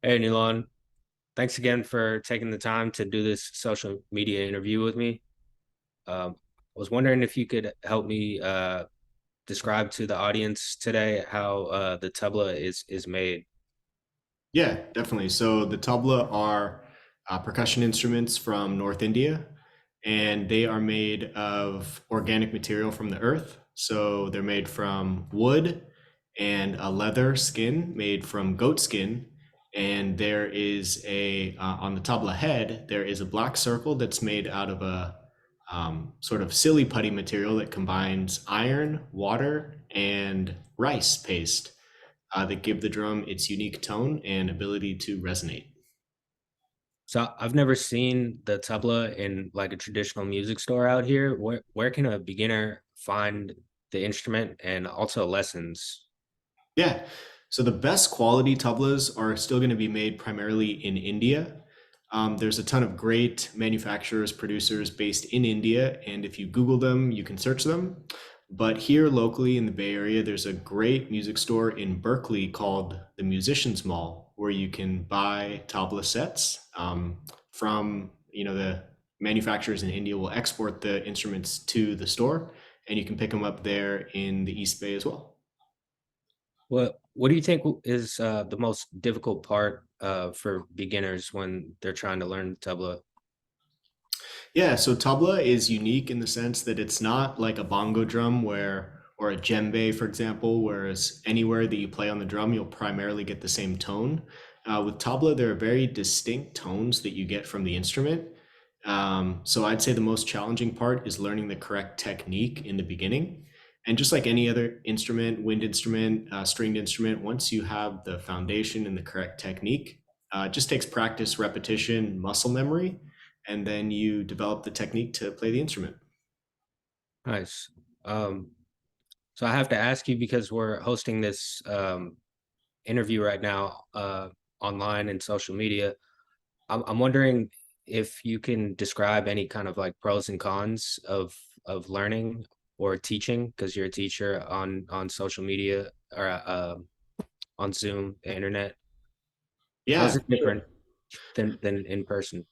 Hey, Nilan. Thanks again for taking the time to do this social media interview with me. I was wondering if you could help me describe to the audience today how the tabla is made. Yeah, definitely. So the tabla are percussion instruments from North India, and they are made of organic material from the earth. So they're made from wood and a leather skin made from goat skin. And there is on the tabla head, there is a black circle that's made out of a sort of silly putty material that combines iron, water, and rice paste that give the drum its unique tone and ability to resonate. So I've never seen the tabla in like a traditional music store out here. Where can a beginner find the instrument and also lessons? Yeah. So the best quality tablas are still going to be made primarily in India. There's a ton of great manufacturers, producers based in India, and if you Google them, you can search them. But here locally in the Bay Area, there's a great music store in Berkeley called the Musicians Mall, where you can buy tabla sets from the manufacturers in India will export the instruments to the store, and you can pick them up there in the East Bay as well. What do you think is the most difficult part for beginners when they're trying to learn tabla? Yeah, so tabla is unique in the sense that it's not like a bongo drum or a djembe, for example, whereas anywhere that you play on the drum, you'll primarily get the same tone. With tabla, there are very distinct tones that you get from the instrument. So I'd say the most challenging part is learning the correct technique in the beginning. And just like any other instrument, wind instrument, stringed instrument, once you have the foundation and the correct technique, it just takes practice, repetition, muscle memory, and then you develop the technique to play the instrument. Nice. Um, so I have to ask you because we're hosting this interview right now online and social media. I'm wondering if you can describe any kind of like pros and cons of learning or teaching because you're a teacher on social media or on Zoom, the internet. How's Yeah, it sure. different than in person?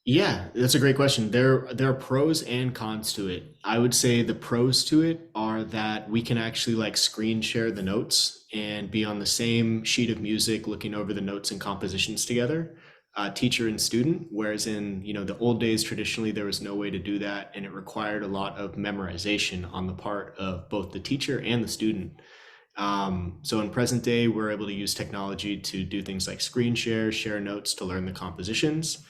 Yeah, that's a great question. There are pros and cons to it. I would say the pros to it are that we can actually like screen share the notes and be on the same sheet of music looking over the notes and compositions together, teacher and student. Whereas in, the old days, traditionally there was no way to do that, and it required a lot of memorization on the part of both the teacher and the student. So in present day, we're able to use technology to do things like screen share notes to learn the compositions.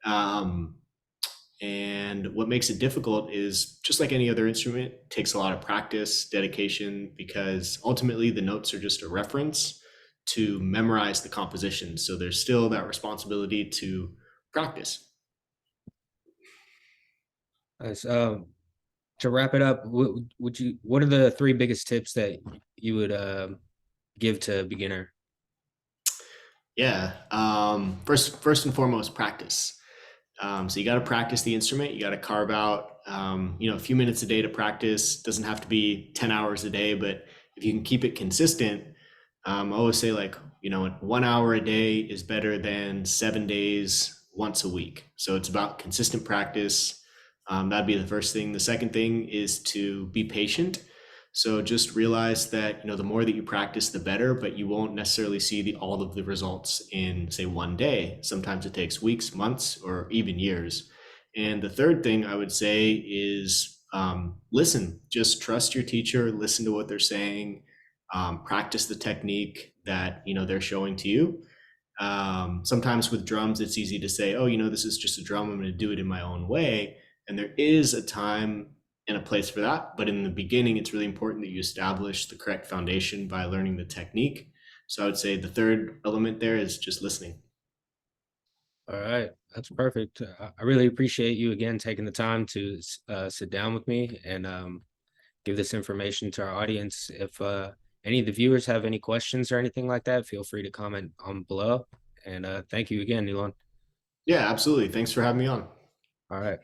Um, and what makes it difficult is just like any other instrument, it takes a lot of practice, dedication, because ultimately the notes are just a reference to memorize the composition. So there's still that responsibility to practice. Nice. To wrap it up, what are the three biggest tips that you would give to a beginner? Yeah. First and foremost, practice. So you got to practice the instrument. You got to carve out, a few minutes a day to practice. Doesn't have to be 10 hours a day, but if you can keep it consistent, I always say like, 1 hour a day is better than 7 days once a week. So it's about consistent practice. That'd be the first thing. The second thing is to be patient. So just realize that, the more that you practice, the better, but you won't necessarily see all of the results in, say, one day. Sometimes it takes weeks, months, or even years. And the third thing I would say is listen. Just trust your teacher, listen to what they're saying, practice the technique that they're showing to you. Sometimes with drums, it's easy to say, oh, this is just a drum. I'm going to do it in my own way. And there is a time and a place for that. But in the beginning, it's really important that you establish the correct foundation by learning the technique. So I would say the third element there is just listening. All right, that's perfect. I really appreciate you again taking the time to sit down with me and give this information to our audience. If any of the viewers have any questions or anything like that, feel free to comment on below. And thank you again, Nilan. Yeah, absolutely. Thanks for having me on. All right.